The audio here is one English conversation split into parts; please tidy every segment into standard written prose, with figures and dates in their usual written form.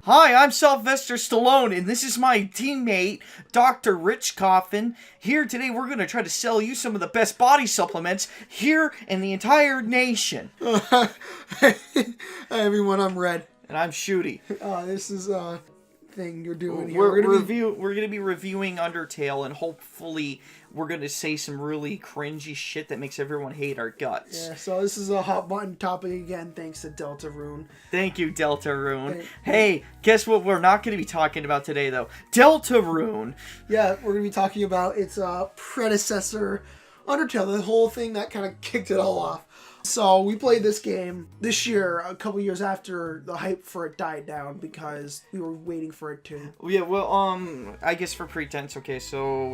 Hi, I'm Sylvester Stallone, and this is my teammate, Dr. Rich Coffin. Here today, we're going to try to sell you some of the best body supplements here in the entire nation. Hi everyone, I'm Red. And I'm Shooty. This is a thing you're doing here. We're going to be reviewing Undertale, and hopefully we're going to say some really cringy shit that makes everyone hate our guts. Yeah, so this is a hot button topic again, thanks to Deltarune. Thank you, Deltarune. Hey, guess what we're not going to be talking about today, though? Deltarune. Yeah, we're going to be talking about its predecessor, Undertale, the whole thing that kind of kicked it all off. So we played this game this year, a couple years after the hype for it died down, because we were waiting for it to. Yeah, well, I guess for pretense, okay, so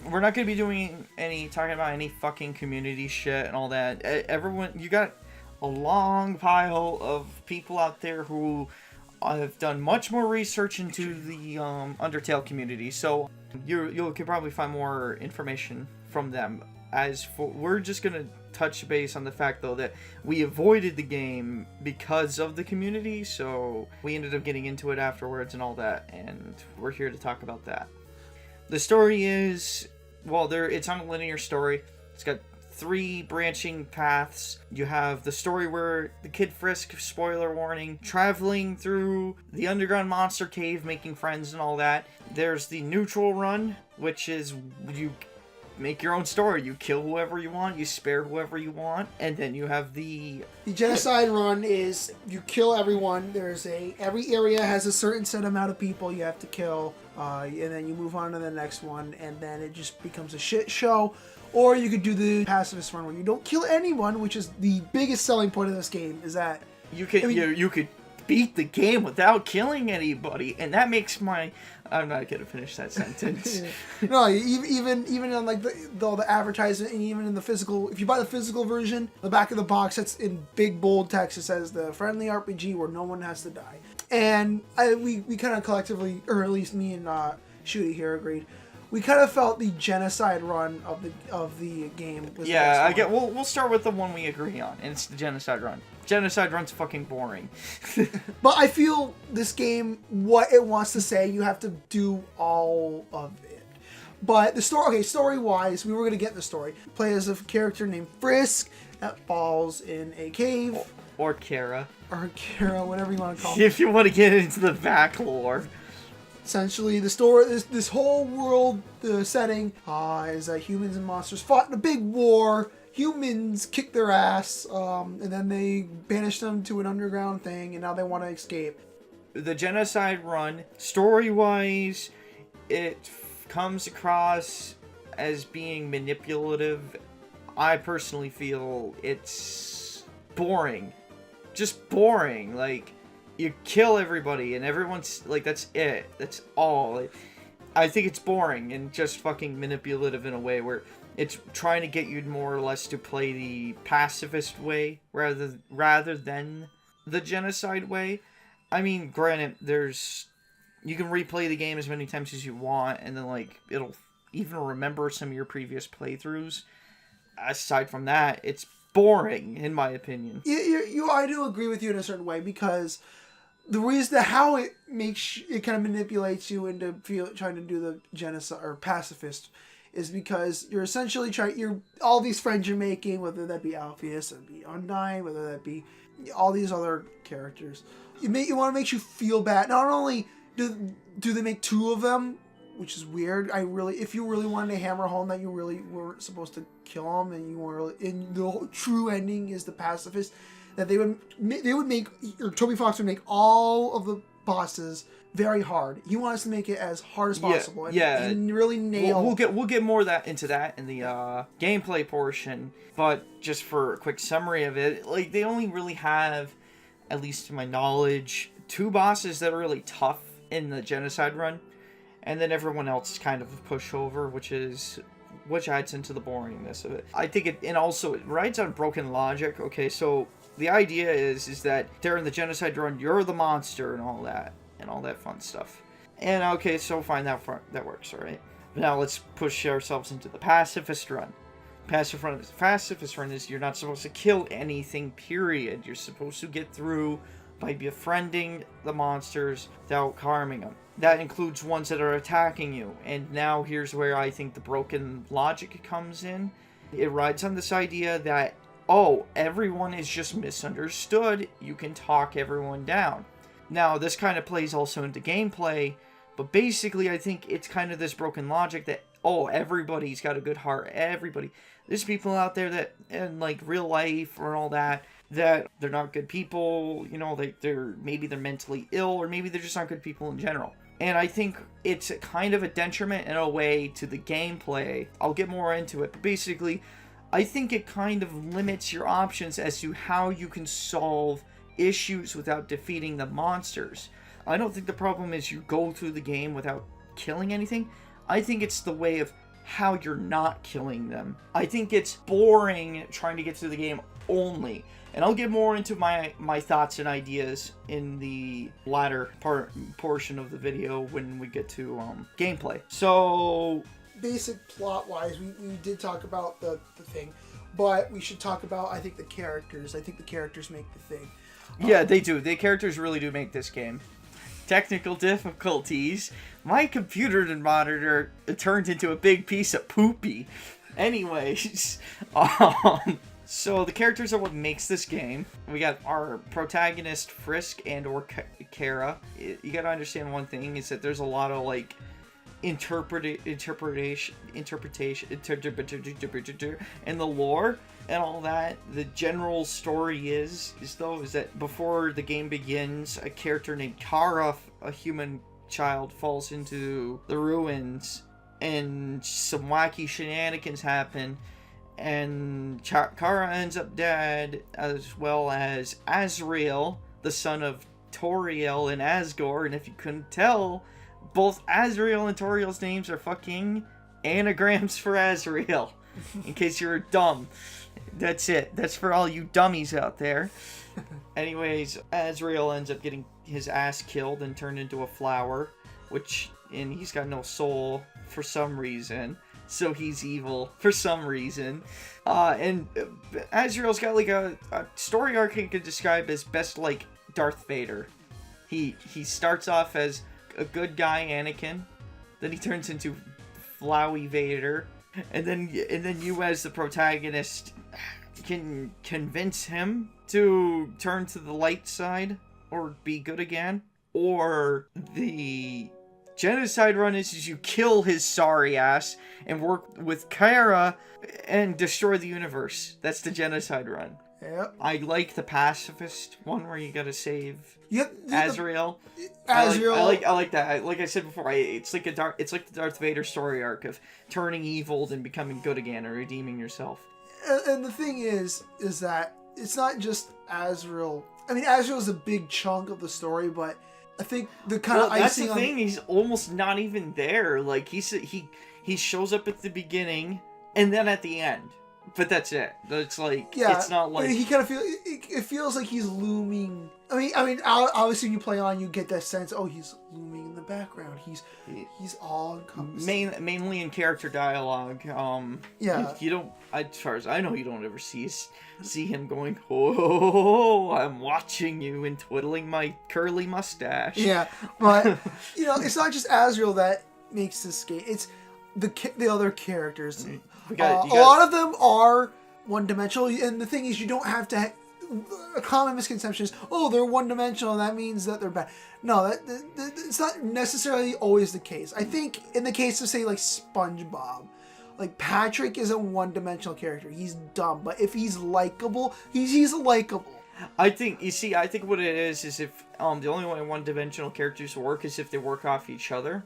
we're not going to be talking about any fucking community shit and all that. Everyone, you got a long pile of people out there who have done much more research into the Undertale community, so you can probably find more information from them. We're just going to touch base on the fact, though, that we avoided the game because of the community, so we ended up getting into it afterwards and all that, and we're here to talk about that. The story is, well, it's not a linear story. It's got 3 branching paths. You have the story where the Kid Frisk, spoiler warning, traveling through the underground monster cave, making friends and all that. There's the neutral run, which is you make your own story. You kill whoever you want, you spare whoever you want, and then you have the genocide run is you kill everyone. Every area has a certain set amount of people you have to kill, and then you move on to the next one, and then it just becomes a shit show. Or you could do the pacifist run where you don't kill anyone, which is the biggest selling point of this game, is that you could beat the game without killing anybody, and that makes I'm not gonna finish that sentence. No, even on like the advertisement, and even in the physical, if you buy the physical version, the back of the box, it's in big bold text. It says the friendly RPG where no one has to die. And we kind of collectively, or at least me and Shooty here, agreed. We kind of felt the genocide run of the game was the best one. We'll start with the one we agree on, and it's the genocide run. Genocide run's fucking boring. But I feel this game, what it wants to say, you have to do all of it. But the story, story-wise, we were going to get in the story. Play as a character named Frisk that falls in a cave. Or Kara. Or Kara, whatever you want to call it. If you want to get into the back lore. Essentially, the story, this whole world, the setting, is that humans and monsters fought in a big war. Humans kicked their ass, and then they banished them to an underground thing, and now they want to escape. The genocide run, story-wise, it comes across as being manipulative. I personally feel it's boring. Just boring. Like, you kill everybody, and everyone's, like, that's it. That's all. I think it's boring and just fucking manipulative in a way where it's trying to get you more or less to play the pacifist way rather than the genocide way. I mean, granted, you can replay the game as many times as you want, and then, like, it'll even remember some of your previous playthroughs. Aside from that, it's boring, in my opinion. I do agree with you in a certain way, because the reason how it kind of manipulates you into trying to do the genocide or pacifist is because you're essentially all these friends you're making, whether that be Alpheus, whether that be Undyne, whether that be all these other characters. You want to make you feel bad. Not only do they make 2 of them, which is weird. If you really wanted to hammer home that you really weren't supposed to kill them, and the true ending is the pacifist, that they would make, or Toby Fox would make all of the bosses very hard. He wants to make it as hard as possible, and really nail. We'll get more into that in the gameplay portion. But just for a quick summary of it, like, they only really have, at least to my knowledge, 2 bosses that are really tough in the genocide run, and then everyone else is kind of a pushover, which adds into the boringness of it. I think it rides on broken logic. Okay, so the idea is that during the genocide run, you're the monster and all that fun stuff. And okay, so fine, that works, alright? Now let's push ourselves into the pacifist run. Pacifist run is you're not supposed to kill anything, period. You're supposed to get through by befriending the monsters without harming them. That includes ones that are attacking you. And now here's where I think the broken logic comes in. It rides on this idea that, oh, everyone is just misunderstood. You can talk everyone down. Now, this kind of plays also into gameplay, but basically I think it's kind of this broken logic that, oh, everybody's got a good heart. Everybody. There's people out there that, in like real life or all that they're not good people. You know, maybe they're mentally ill, or maybe they're just not good people in general. And I think it's kind of a detriment in a way to the gameplay. I'll get more into it, but basically, I think it kind of limits your options as to how you can solve issues without defeating the monsters. I don't think the problem is you go through the game without killing anything. I think it's the way of how you're not killing them. I think it's boring trying to get through the game only. And I'll get more into my thoughts and ideas in the latter portion of the video when we get to gameplay. So, basic plot-wise, we did talk about the thing, but we should talk about, I think, the characters. I think the characters make the thing. Yeah, they do. The characters really do make this game. Technical difficulties. My computer monitor turned into a big piece of poopy. Anyways, so the characters are what makes this game. We got our protagonist Frisk and or Kara. You gotta understand one thing is that there's a lot of like interpretation and the lore and all that. The general story is that before the game begins, a character named Kara, a human child, falls into the ruins and some wacky shenanigans happen. And Kara ends up dead, as well as Azrael, the son of Toriel and Asgore. And if you couldn't tell, both Azrael and Toriel's names are fucking anagrams for Azrael. In case you were dumb. That's it. That's for all you dummies out there. Anyways, Azrael ends up getting his ass killed and turned into a flower. And he's got no soul for some reason. So he's evil for some reason. And Azrael's got like a story arc you could describe as best like Darth Vader. He starts off as a good guy, Anakin. Then he turns into Flowey Vader. And then you as the protagonist can convince him to turn to the light side or be good again. Or the genocide run is you kill his sorry ass and work with Kara and destroy the universe. That's the genocide run. Yep. I like the pacifist one where you gotta save Azrael. I like that. Like I said before, it's like the Darth Vader story arc of turning evil and becoming good again or redeeming yourself. And the thing is that it's not just Azrael. I mean, Azrael is a big chunk of the story, but I think the kind of icing that's the thing. He's almost not even there. Like he shows up at the beginning and then at the end. But that's it. It's like, yeah, it's not like... He kind of it feels like he's looming. I mean, obviously when you play on, you get that sense, oh, he's looming in the background. He's all encompassing. Mainly in character dialogue. Yeah. You don't, as far as I know, you don't ever see him going, oh, I'm watching you and twiddling my curly mustache. Yeah, but, it's not just Azrael that makes this game. It's the other characters. A lot of them are one-dimensional, and the thing is, you don't have to... A common misconception is, oh, they're one-dimensional, that means that they're bad. No, it's not necessarily always the case. I think in the case of, say, like, SpongeBob, like, Patrick is a one-dimensional character. He's dumb, but if he's likable, he's likable. I think what it is if the only way one-dimensional characters work is if they work off each other.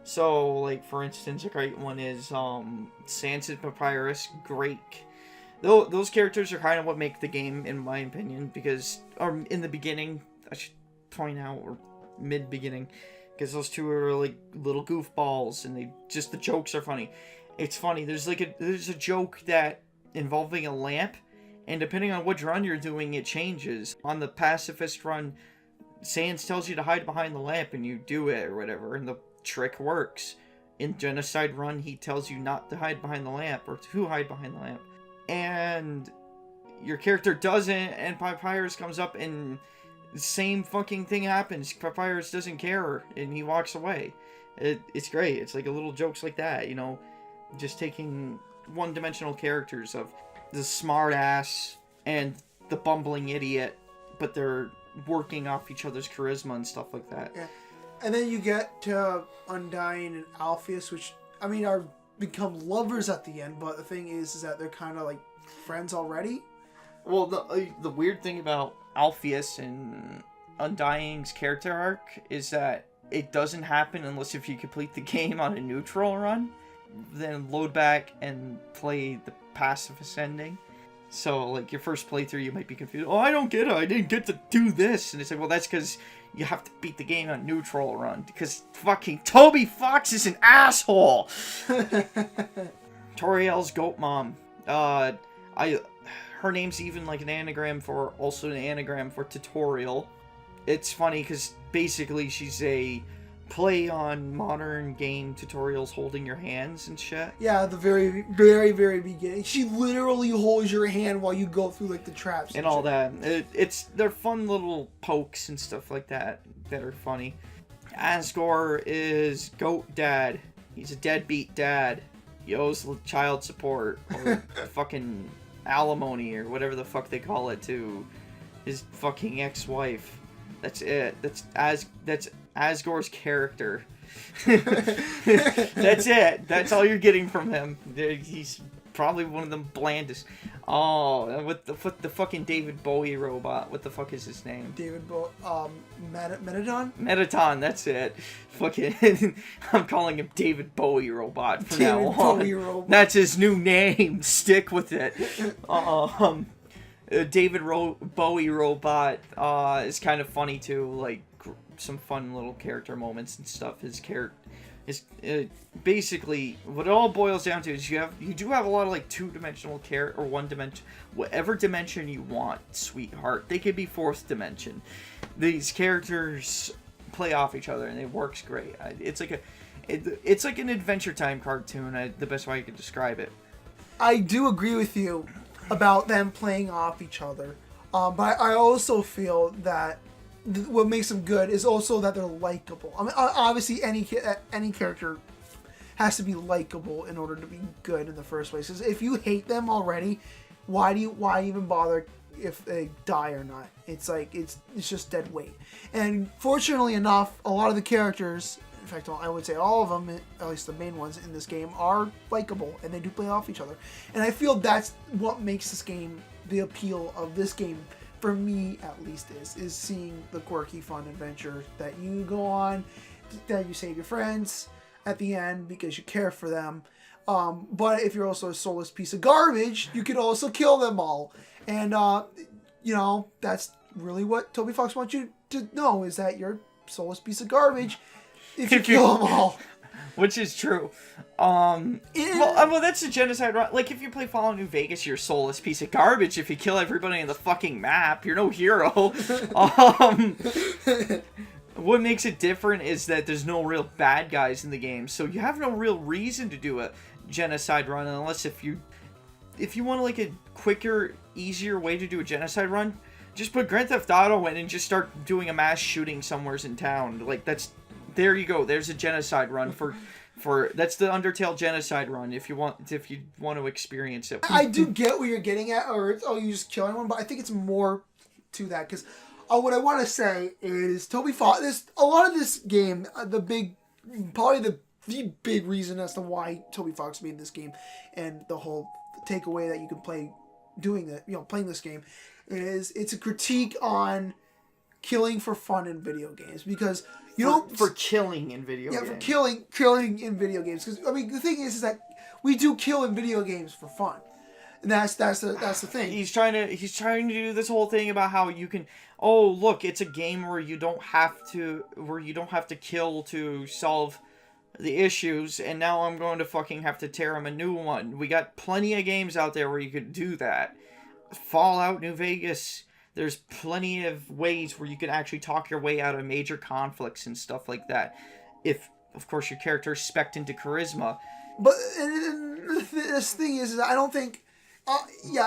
So, like, for instance, a great one is Sans and Papyrus, Drake. Those characters are kind of what make the game, in my opinion, because, or in the beginning, I should point out, or mid-beginning, because those two are, like, little goofballs, and the jokes are funny. It's funny, there's a joke that, involving a lamp, and depending on which run you're doing, it changes. On the pacifist run, Sans tells you to hide behind the lamp, and you do it, or whatever, and the trick works. In Genocide Run, he tells you not to hide behind the lamp, or to hide behind the lamp. And your character doesn't, and Papyrus comes up and same fucking thing happens. Papyrus doesn't care, and he walks away. It's great. It's like a little jokes like that, you know, just taking one-dimensional characters of the smart ass and the bumbling idiot, but they're working off each other's charisma and stuff like that. Yeah. And then you get to Undyne and Alpheus, which, I mean, are become lovers at the end, but the thing is that they're kind of like friends already. Well, the weird thing about Alpheus and Undying's character arc is that it doesn't happen unless if you complete the game on a neutral run, then load back and play the pacifist ending. So, like, your first playthrough, you might be confused. Oh, I don't get it. I didn't get to do this. And it's like, well, that's because you have to beat the game on neutral run. Because fucking Toby Fox is an asshole. Toriel's goat mom. Her name's even like an anagram for, also an anagram for tutorial. It's funny because basically she's a play on modern game tutorials holding your hands and shit. Yeah, at the very, very, very beginning. She literally holds your hand while you go through like the traps and all that. They're fun little pokes and stuff like that are funny. Asgore is goat dad. He's a deadbeat dad. He owes child support or fucking alimony or whatever the fuck they call it to his fucking ex-wife. That's it. That's Asgore's character. That's it. That's all you're getting from him. He's probably one of the blandest. Oh, with the fucking David Bowie robot. What the fuck is his name? Metaton? Metaton, that's it. Fucking, I'm calling him David Bowie robot from now on. Bowie robot. That's his new name. Stick with it. David Bowie robot is kind of funny too, like some fun little character moments and stuff. His character is basically what it all boils down to is you do have a lot of like two-dimensional or one dimension, whatever dimension you want, sweetheart. They could be fourth dimension. These characters play off each other and it works great. It's like an Adventure Time cartoon. The best way I could describe it. I do agree with you about them playing off each other. But I also feel that what makes them good is also that they're likable. I mean, obviously, any character has to be likable in order to be good in the first place. Because if you hate them already, why even bother if they die or not? It's like it's just dead weight. And fortunately enough, a lot of the characters, in fact, I would say all of them, at least the main ones in this game, are likable, and they do play off each other. And I feel that's what makes this game, the appeal of this game, for me at least, is seeing the quirky, fun adventure that you go on, that you save your friends at the end because you care for them. But if you're also a soulless piece of garbage, you can also kill them all. And, that's really what Toby Fox wants you to know, is that you're a soulless piece of garbage if you kill them all. Which is true. Well, that's a genocide, right? Like, if you play Fallout New Vegas, you're a soulless piece of garbage. If you kill everybody in the fucking map, you're no hero. What makes it different is that there's no real bad guys in the game, so you have no real reason to do a genocide run, unless if you want like a quicker, easier way to do a genocide run, just put Grand Theft Auto in and just start doing a mass shooting somewheres in town. Like, there you go. There's a genocide run for that's the Undertale genocide run if you want to experience it. I do get what you're getting at, or you just kill anyone, but I think it's more to that because what I want to say is Toby Fox. A lot of this game, probably the big reason as to why Toby Fox made this game, and the whole takeaway that you can play playing this game, is it's a critique on killing for fun in video games because. For killing in video games. Yeah, for killing in video games. Because I mean, the thing is that we do kill in video games for fun, and that's the thing. He's trying to do this whole thing about how you can. Oh, look, it's a game where you don't have to kill to solve the issues, and now I'm going to fucking have to tear him a new one. We got plenty of games out there where you could do that. Fallout New Vegas. There's plenty of ways where you can actually talk your way out of major conflicts and stuff like that. If, of course, your character is spec'd into charisma. But this thing is, I don't think...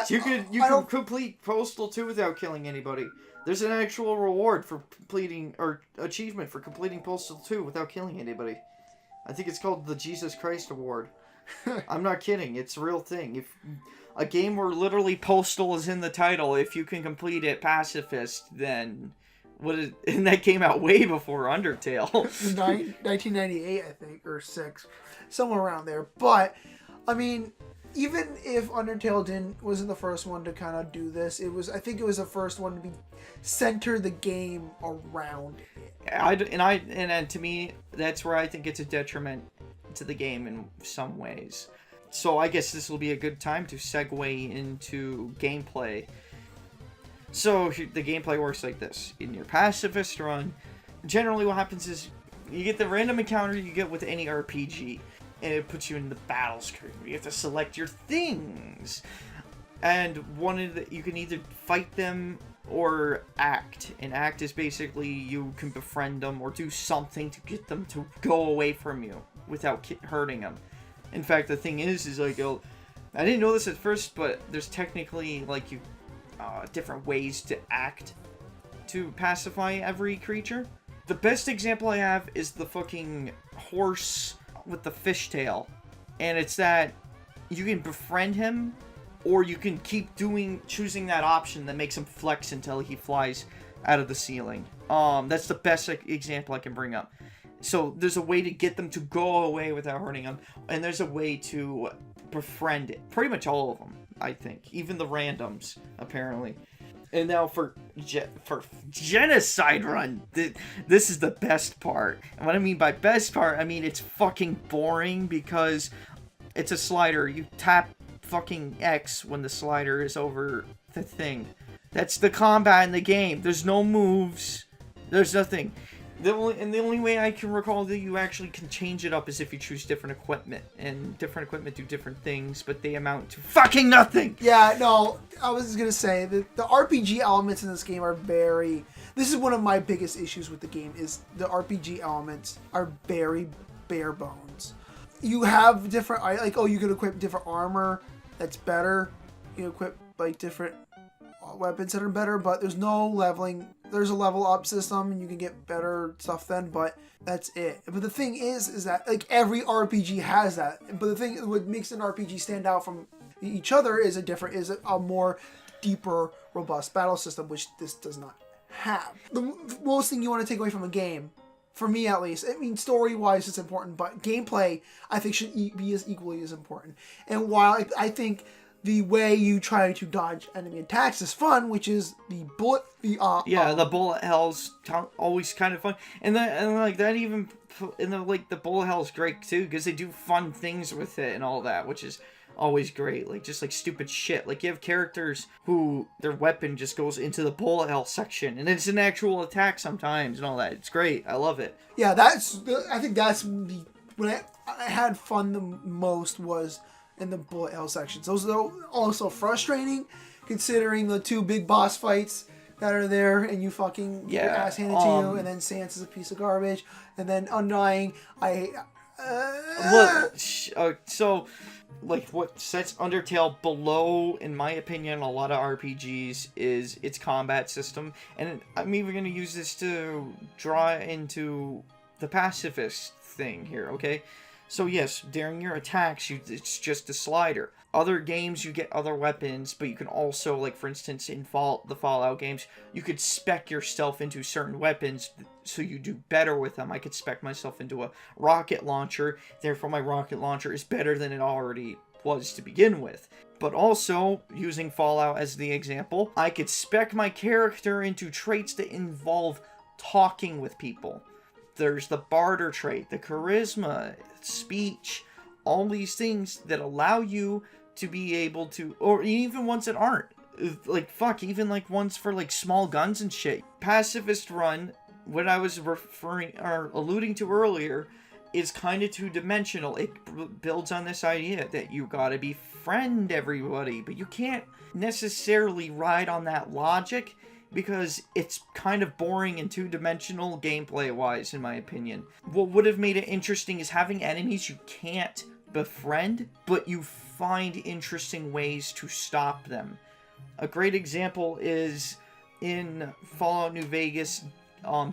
You could complete Postal 2 without killing anybody. There's an actual reward for completing, or achievement for completing Postal 2 without killing anybody. I think it's called the Jesus Christ Award. I'm not kidding. It's a real thing. If a game where literally Postal is in the title, if you can complete it pacifist, then and that came out way before Undertale. 1998, I think, or 6, somewhere around there. But I mean, even if Undertale wasn't the first one to kind of do this, I think it was the first one to center the game around it. And to me, that's where I think it's a detriment to the game in some ways. So I guess this will be a good time to segue into gameplay. So the gameplay works like this. In your pacifist run, generally what happens is you get the random encounter you get with any RPG, and it puts you in the battle screen. You have to select your things, and you can either fight them or act. And act is basically you can befriend them or do something to get them to go away from you without hurting them. In fact, the thing is like, I didn't know this at first, but there's technically like different ways to act to pacify every creature. The best example I have is the fucking horse with the fishtail, and it's that you can befriend him, or you can keep choosing that option that makes him flex until he flies out of the ceiling. That's the best example I can bring up. So there's a way to get them to go away without hurting them, and there's a way to befriend it. Pretty much all of them, I think. Even the randoms, apparently. And now for Genocide Run, this is the best part. And what I mean by best part, I mean it's fucking boring because it's a slider. You tap fucking X when the slider is over the thing. That's the combat in the game. There's no moves. There's nothing. The only way I can recall that you actually can change it up is if you choose different equipment. And different equipment do different things, but they amount to fucking nothing! Yeah, no, I was gonna say, the RPG elements in this game are very... This is one of my biggest issues with the game, is the RPG elements are very bare bones. You have different... you can equip different armor that's better. You can equip, different weapons that are better, but there's no leveling. There's a level up system and you can get better stuff then, but that's it. But the thing is that every RPG has that. But the thing what makes an RPG stand out from each other is a more deeper, robust battle system, which this does not have. The most thing you want to take away from a game, for me at least, I mean story-wise it's important, but gameplay I think should be as equally as important. And while I think the way you try to dodge enemy attacks is fun, which is the bullet hell's always kind of fun, and the bullet hell's great too because they do fun things with it and all that, which is always great. Just stupid shit. You have characters who their weapon just goes into the bullet hell section, and it's an actual attack sometimes and all that. It's great. I love it. Yeah, I think that's when I had fun the most was in the bullet hell sections. Those are also frustrating, considering the two big boss fights that are there, and you fucking get your ass handed to you, and then Sans is a piece of garbage, and then Undying, what sets Undertale below, in my opinion, a lot of RPGs is its combat system, and I'm even going to use this to draw into the pacifist thing here, okay? So yes, during your attacks, it's just a slider. Other games, you get other weapons, but you can also, for instance, in the Fallout games, you could spec yourself into certain weapons so you do better with them. I could spec myself into a rocket launcher, therefore my rocket launcher is better than it already was to begin with. But also, using Fallout as the example, I could spec my character into traits that involve talking with people. There's the barter trait, the charisma, speech, all these things that allow you to be able to, or even ones that aren't, even ones for small guns and shit. Pacifist Run, what I was alluding to earlier, is kind of two-dimensional. It builds on this idea that you gotta befriend everybody, but you can't necessarily ride on that logic, because it's kind of boring and two-dimensional gameplay-wise, in my opinion. What would have made it interesting is having enemies you can't befriend, but you find interesting ways to stop them. A great example is in Fallout New Vegas,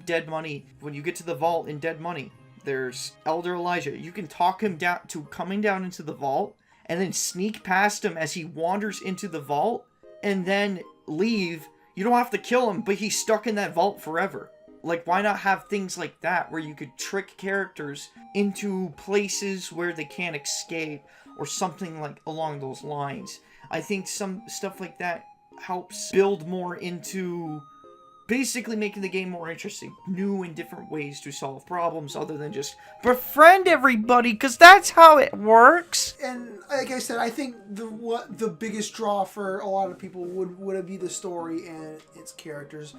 Dead Money, when you get to the vault in Dead Money, there's Elder Elijah. You can talk him down to coming down into the vault, and then sneak past him as he wanders into the vault, and then leave. You don't have to kill him, but he's stuck in that vault forever. Like, why not have things like that, where you could trick characters into places where they can't escape, or something like along those lines. I think some stuff like that helps build more into basically making the game more interesting. New and different ways to solve problems other than just befriend everybody, because that's how it works. And like I said, I think the biggest draw for a lot of people would be the story and its characters.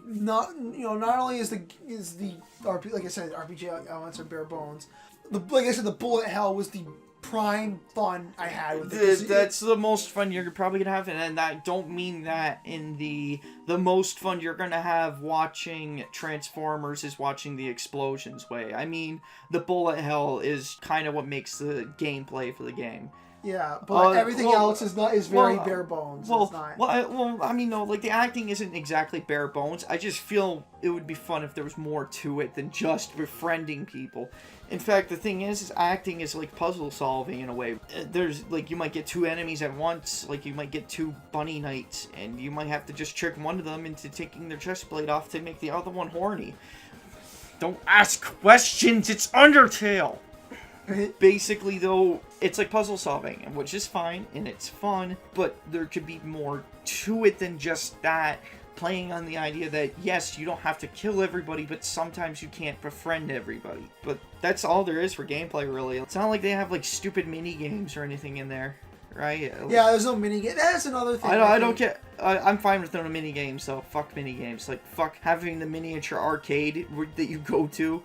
Not only is the RP, like I said, RPG elements are bare bones. Like I said, the bullet hell was the prime fun I had with it. That's the most fun you're probably gonna have, and I don't mean that in the most fun you're gonna have watching Transformers is watching the explosions way. I mean, the bullet hell is kind of what makes the gameplay for the game. Yeah, but everything else is very bare bones. I mean, no, like, the acting isn't exactly bare bones. I just feel it would be fun if there was more to it than just befriending people. In fact, the thing is acting is like puzzle solving in a way. There's, like, you might get two enemies at once, like, you might get two bunny knights, and you might have to just trick one of them into taking their chest plate off to make the other one horny. Don't ask questions, it's Undertale! Basically, though, it's like puzzle solving, which is fine, and it's fun, but there could be more to it than just that. Playing on the idea that, yes, you don't have to kill everybody, but sometimes you can't befriend everybody. But that's all there is for gameplay, really. It's not like they have, like, stupid mini-games or anything in there, right? Yeah, there's no mini-game. That's another thing. I don't get... I'm fine with no mini-games, though. Fuck mini-games. Like, fuck having the miniature arcade that you go to.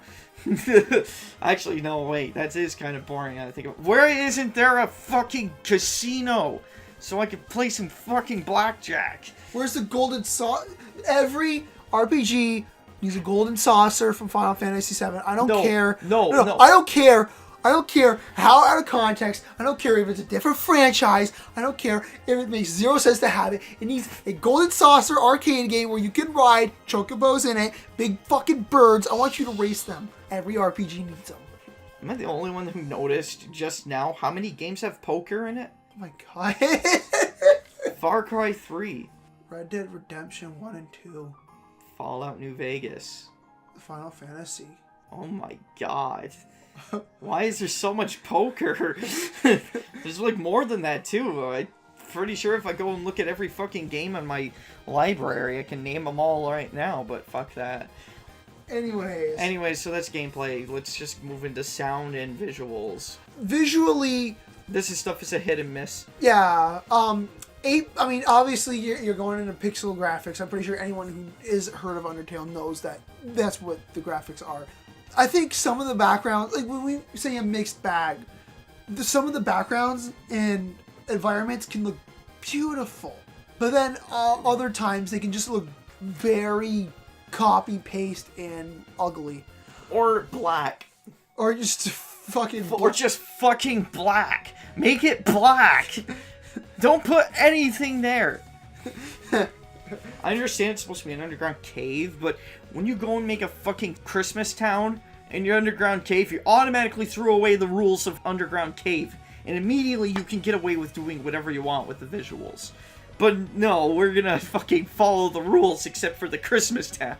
Actually, no, wait. That is kind of boring, I think. Where isn't there a fucking casino? So I could play some fucking blackjack. Where's the golden saucer? Every RPG needs a golden saucer from Final Fantasy VII. I don't care. No. I don't care. I don't care how out of context. I don't care if it's a different franchise. I don't care if it makes zero sense to have it. It needs a golden saucer arcade game where you can ride chocobos in it, big fucking birds. I want you to race them. Every RPG needs them. Am I the only one who noticed just now how many games have poker in it? Oh my god. Far Cry 3. Red Dead Redemption 1 and 2. Fallout New Vegas. Final Fantasy. Oh my god. Why is there so much poker? There's like more than that too. I'm pretty sure if I go and look at every fucking game in my library, I can name them all right now, but fuck that. Anyways, so that's gameplay. Let's just move into sound and visuals. Visually, this stuff is a hit and miss. Yeah. Obviously you're going into pixel graphics. I'm pretty sure anyone who is heard of Undertale knows that that's what the graphics are. I think some of the backgrounds, like when we say a mixed bag, some of the backgrounds and environments can look beautiful, but then other times they can just look very copy paste and ugly, or black, or just fucking, or just fucking black. Make it black. Don't put anything there. I understand it's supposed to be an underground cave, but when you go and make a fucking Christmas town in your underground cave, you automatically threw away the rules of underground cave, and immediately you can get away with doing whatever you want with the visuals. But no, we're gonna fucking follow the rules except for the Christmas town.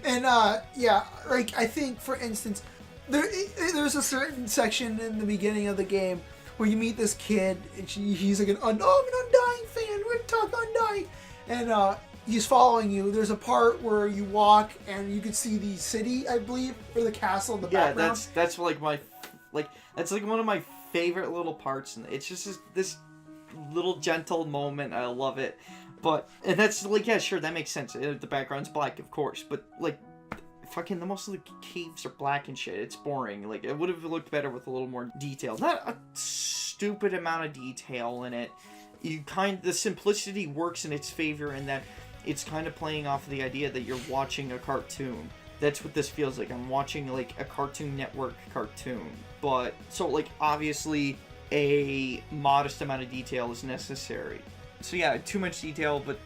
And like I think, for instance, there's a certain section in the beginning of the game where you meet this kid, and he's like I'm an Undying fan. We're gonna talk Undying, and he's following you. There's a part where you walk and you can see the city, I believe, or the castle in the background. Yeah, that's like that's like one of my favorite little parts, and it's just this little gentle moment. I love it, and that's like, yeah, sure, that makes sense. The background's black, of course, but like, fucking the most of the caves are black and shit. It's boring. Like, it would have looked better with a little more detail. Not a stupid amount of detail in it. The simplicity works in its favor in that it's kind of playing off of the idea that you're watching a cartoon. That's what this feels like. I'm watching like a Cartoon Network cartoon. But so like obviously a modest amount of detail is necessary. So yeah, too much detail, but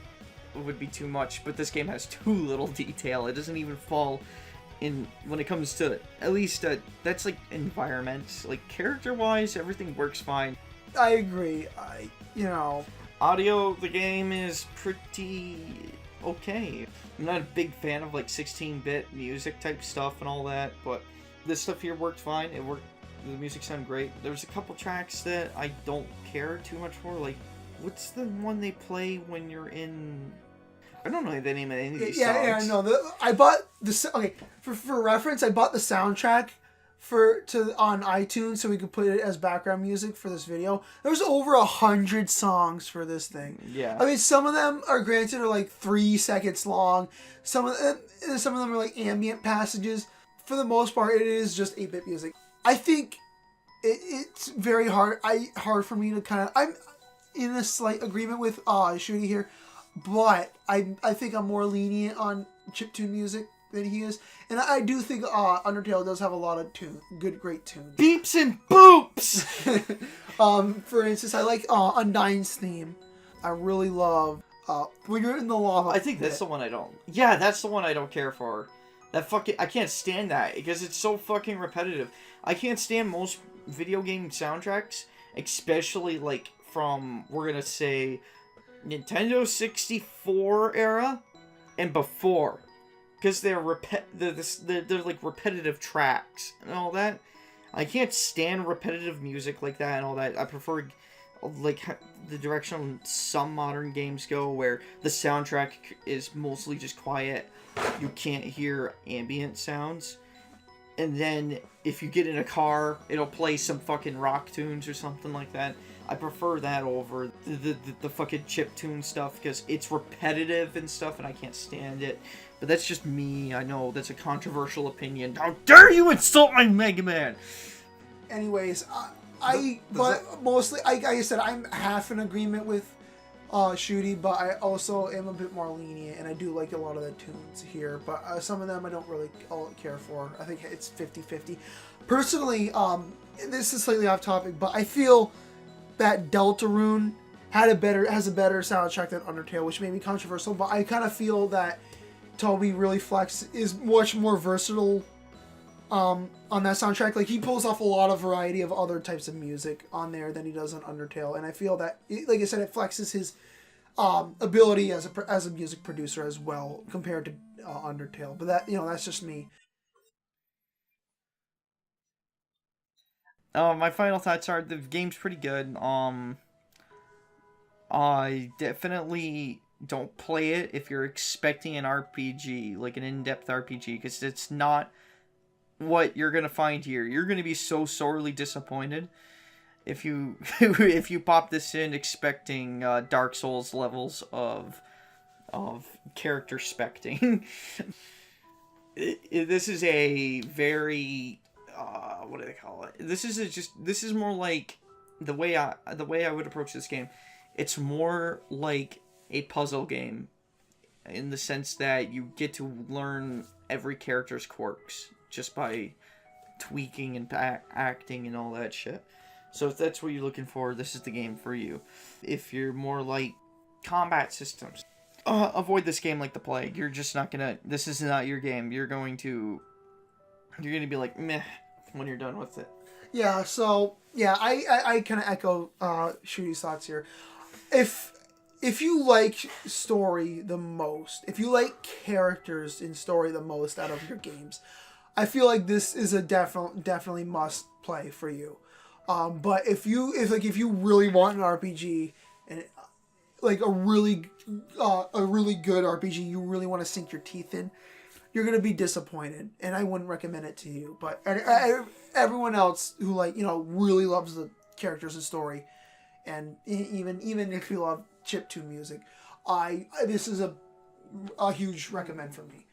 would be too much, but this game has too little detail. It doesn't even fall in when it comes to, at least, that's like environment. Like, character-wise, everything works fine. I agree. Audio, the game is pretty okay. I'm not a big fan of like 16-bit music type stuff and all that, but this stuff here worked fine. It worked. The music sounded great. There's a couple tracks that I don't care too much for. Like, what's the one they play when you're in? I don't know the name of any of these songs. Yeah, no. I bought the okay for reference. I bought the soundtrack on iTunes so we could put it as background music for this video. There's over 100 songs for this thing. Yeah. I mean, some of them are granted are like 3 seconds long. Some of them are like ambient passages. For the most part, it is just 8-bit music. I think it's very hard for me to kind of... I'm in a slight agreement with Shooty here, but I think I'm more lenient on chiptune music than he is. And I do think Undertale does have a lot of great tunes. Beeps and boops! For instance, I like Undyne's theme. I really love when you're in the lava. I think that's the one I don't... Yeah, that's the one I don't care for. I can't stand that because it's so fucking repetitive. I can't stand most video game soundtracks, especially like from, we're gonna say, Nintendo 64 era and before, because they're like repetitive tracks and all that. I can't stand repetitive music like that and all that. I prefer like the direction some modern games go, where the soundtrack is mostly just quiet. You can't hear ambient sounds. And then if you get in a car, it'll play some fucking rock tunes or something like that. I prefer that over the fucking chiptune stuff because it's repetitive and stuff and I can't stand it. But that's just me. I know that's a controversial opinion. How dare you insult my Mega Man! Anyways, mostly, like I said, I'm half in agreement with Shooty, but I also am a bit more lenient, and I do like a lot of the tunes here, but some of them I don't really care for. I think it's 50-50. Personally, this is slightly off topic, but I feel that Deltarune has a better soundtrack than Undertale, which may be controversial, but I kind of feel that Toby really is much more versatile on that soundtrack. Like, he pulls off a lot of variety of other types of music on there than he does on Undertale, and I feel that, like I said, it flexes his ability as a music producer as well compared to Undertale. But that's just me. My final thoughts are the game's pretty good. I definitely don't play it if you're expecting an RPG, like an in-depth RPG, because it's not what you're gonna find here. You're gonna be so sorely disappointed if you if you pop this in expecting Dark Souls levels of character specting. This is a very what do they call it? This is more like the way I would approach this game. It's more like a puzzle game in the sense that you get to learn every character's quirks just by tweaking and acting and all that shit. So if that's what you're looking for, this is the game for you. If you're more like combat systems, avoid this game like the plague. You're just not gonna... This is not your game. You're gonna be like, meh, when you're done with it. Yeah, so, yeah, I kind of echo Shooty's thoughts here. If you like story the most, if you like characters in story the most out of your games, I feel like this is a definitely must play for you. But if you really want an RPG and like a really good RPG, you really want to sink your teeth in, you're gonna be disappointed, and I wouldn't recommend it to you. But everyone else who really loves the characters and story, and even if you love chiptune music, this is a huge recommend for me.